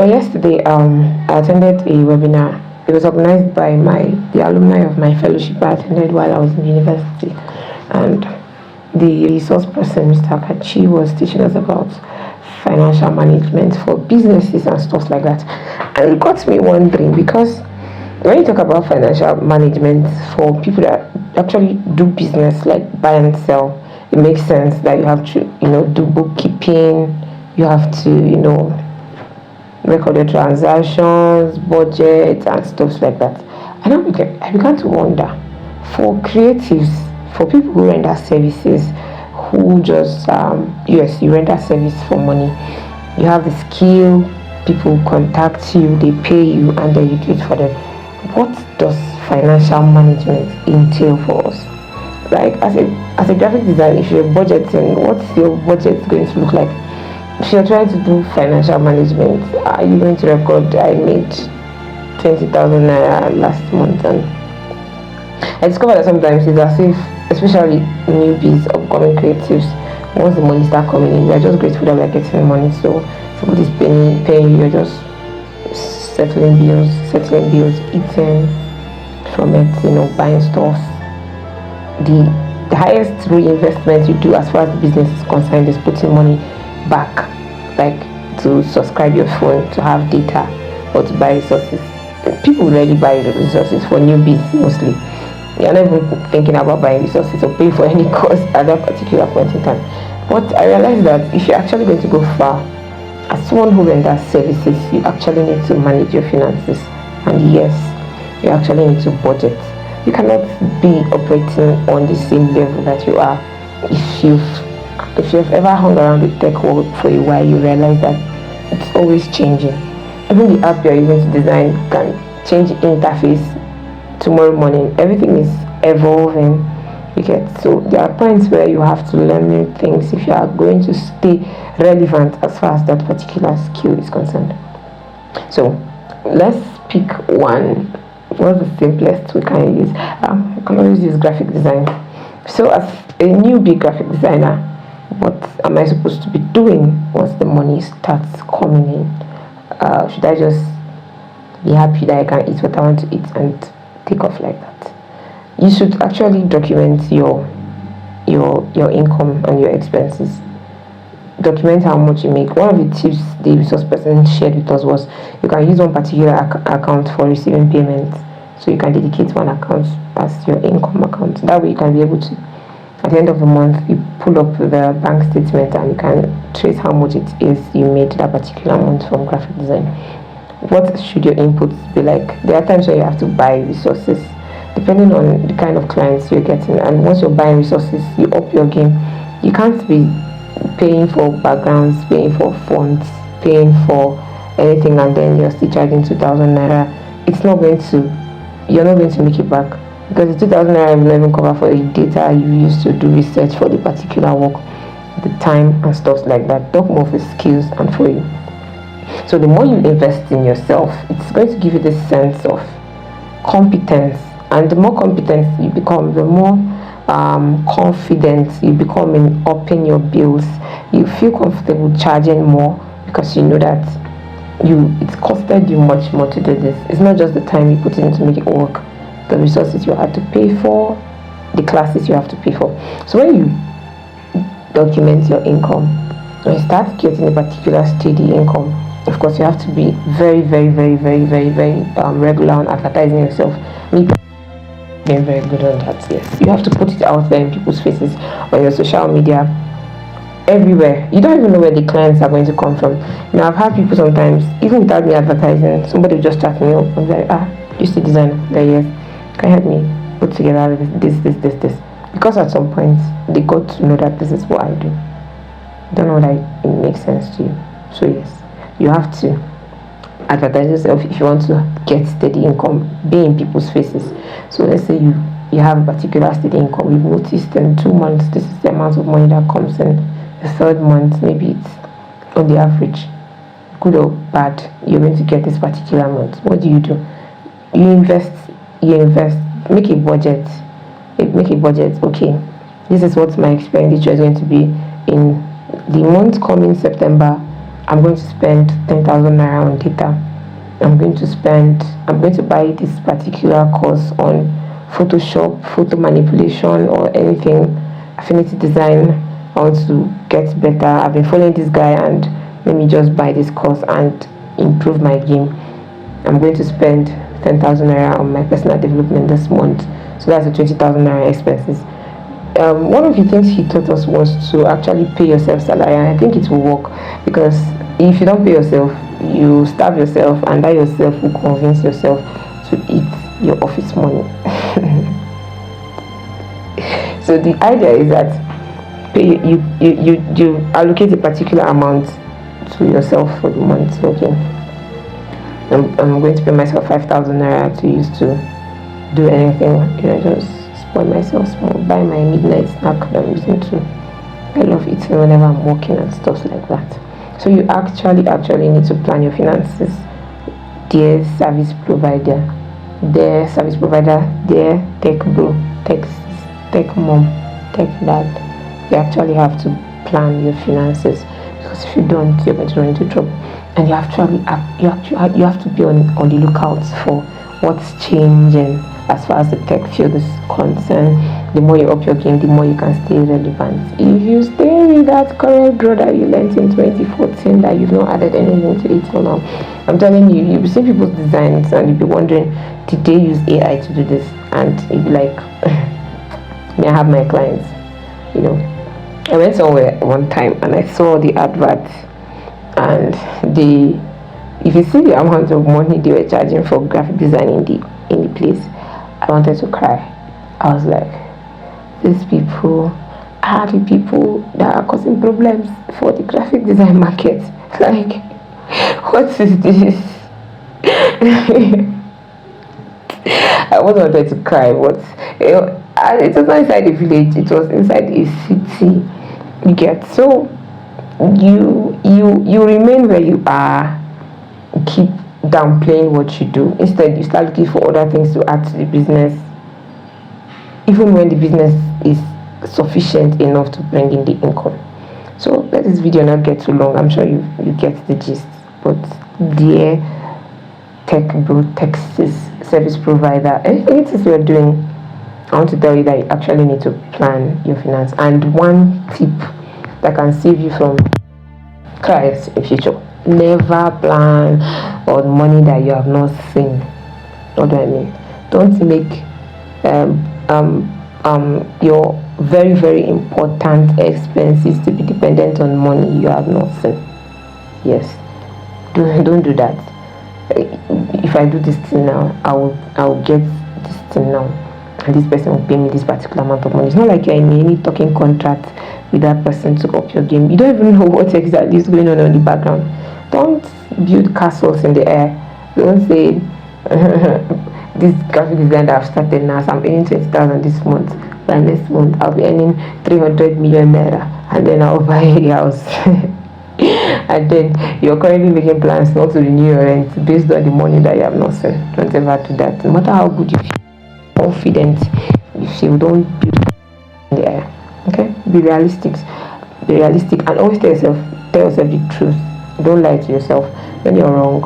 Yesterday, I attended a webinar. It was organized by the alumni of my fellowship I attended while I was in university, and the resource person, Mr. Akachi, was teaching us about financial management for businesses and stuff like that. And it got me wondering because when you talk about financial management for people that actually do business like buy and sell, it makes sense that you have to, do bookkeeping, you have to, record your transactions, budget, and stuff like that. And I began to wonder for creatives, for people who render services, who just, yes, you render service for money, you have the skill, people contact you, they pay you, and then you do it for them. What does financial management entail for us? Like as a graphic designer, if you're budgeting, what's your budget going to look like? If you're trying to do financial management, are you going to record I made 20,000 naira last month? And I discovered that sometimes it's as if, especially newbies, upcoming creatives, once the money start coming in, we're just grateful that we're getting money. So somebody's paying you, you're just settling bills, eating from it, buying stuff. The highest reinvestment you do as far as the business is concerned is putting money back, like to subscribe your phone, to have data, or to buy resources. People rarely buy resources for newbies mostly. You're not even thinking about buying resources or pay for any cost at that particular point in time. But I realized that if you're actually going to go far, as someone who renders services, you actually need to manage your finances. And yes, you actually need to budget. You cannot be operating on the same level that you are. If you've ever hung around the tech world for a while, you realize that it's always changing. Even the app you're using to design can change interface tomorrow morning. Everything is evolving. So there are points where you have to learn new things if you are going to stay relevant as far as that particular skill is concerned. So let's pick one. What's the simplest we can use? I can always use graphic design. So as a newbie graphic designer, what am I supposed to be doing once the money starts coming in? Should I just be happy that I can eat what I want to eat and take off like that? You should actually document your income and your expenses. Document how much you make. One of the tips the resource person shared with us was you can use one particular account for receiving payments. So you can dedicate one account as your income account. That way you can be able to, at the end of the month, you pull up the bank statement and you can trace how much it is you made that particular month from graphic design. What should your inputs be like? There are times where you have to buy resources depending on the kind of clients you're getting, and once you're buying resources, you up your game. You can't be paying for backgrounds, paying for fonts, paying for anything, and then you're still charging 2,000 naira. You're not going to make it back, because the 2,000 naira will not even cover for the data you used to do research for the particular work, the time and stuff like that. Talk more for skills and for you. So the more you invest in yourself, it's going to give you this sense of competence, and the more competent you become, the more confident you become in upping your bills. You feel comfortable charging more because you know that it's costed you much more to do this. It's not just the time you put in to make it work, the resources you have to pay for, the classes you have to pay for. So when you document your income, when you start getting a particular steady income, of course you have to be very, very, very, very, very, very regular on advertising yourself. Me being very good on that. Yes, you have to put it out there in people's faces, on your social media, everywhere. You don't even know where the clients are going to come from. I've had people sometimes, even without me advertising, somebody will just chat me up and be like, you see design there? Yes, can you help me put together this? Because at some point they got to know that this is what I do. I don't know that it makes sense to you. So yes, you have to advertise yourself if you want to get steady income, be in people's faces. So let's say you have a particular steady income. You've noticed in 2 months this is the amount of money that comes in. The third month, maybe it's on the average, good or bad, you're going to get this particular month. What do? You invest, make a budget. Okay, this is what my expenditure is going to be in the month coming September. I'm going to spend 10,000 naira on data. I'm going to buy this particular course on Photoshop, photo manipulation, or anything, affinity design. I want to get better. I've been following this guy, and let me just buy this course and improve my game. I'm going to spend 10,000 naira on my personal development this month. So that's the 20,000 naira expenses. One of the things he taught us was to actually pay yourself salary, and I think it will work, because if you don't pay yourself, you starve yourself, and that yourself will convince yourself to eat your office money. So the idea is that you allocate a particular amount to yourself for the month. Okay, I'm going to pay myself 5,000 naira to use to do anything, just spoil myself small, buy my midnight snack that I'm using to. I love eating whenever I'm working and stuff like that. So you actually need to plan your finances, dear service provider, dear tech bro, tech mom, tech dad. You actually have to plan your finances, because if you don't, you're going to run into trouble. And you have to be on the lookout for what's changing as far as the tech field is concerned. The more you up your game, the more you can stay relevant. If you stay with that current draw that you learned in 2014 that you've not added anything to it till now, I'm telling you, you'll be seeing people's designs and you'll be wondering, did they use AI to do this? And you'll be like, may I have my clients? I went somewhere one time and I saw the advert, and if you see the amount of money they were charging for graphic design in the place, I wanted to cry. I was like, these people are the people that are causing problems for the graphic design market. Like, what is this? I almost wanted to cry, but it was not inside a village, it was inside a city. You get, so you remain where you are, keep downplaying what you do. Instead, you start looking for other things to add to the business, even when the business is sufficient enough to bring in the income. So let this video not get too long. I'm sure you get the gist. But dear tech bro, Texas service provider, anything it is you're doing, I want to tell you that you actually need to plan your finance. And one tip that can save you from cries in future: never plan on money that you have not seen. What do I mean? Don't make your very, very important expenses to be dependent on money you have not seen. Yes, don't do that. If I do this thing now, I will get this thing now, and this person will pay me this particular amount of money. It's not like you're in any talking contract with that person to up your game. You don't even know what exactly is going on in the background. Don't build castles in the air. Don't say this graphic design that I've started now, so I'm earning 20,000 this month. By next month I'll be earning 300 million naira, and then I'll buy a house. And then you're currently making plans not to renew your rent based on the money that you have not seen. Don't ever do that. No matter how good you feel, confident you feel, don't build in the air. Okay, be realistic, and always tell yourself the truth. Don't lie to yourself. When you're wrong,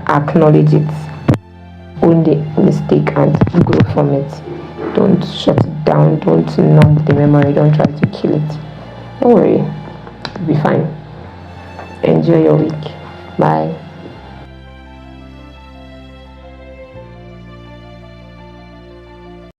acknowledge it, own the mistake, and grow from it. Don't shut it down, don't numb the memory, don't try to kill it. Don't worry, you'll be fine. Enjoy your week. Bye.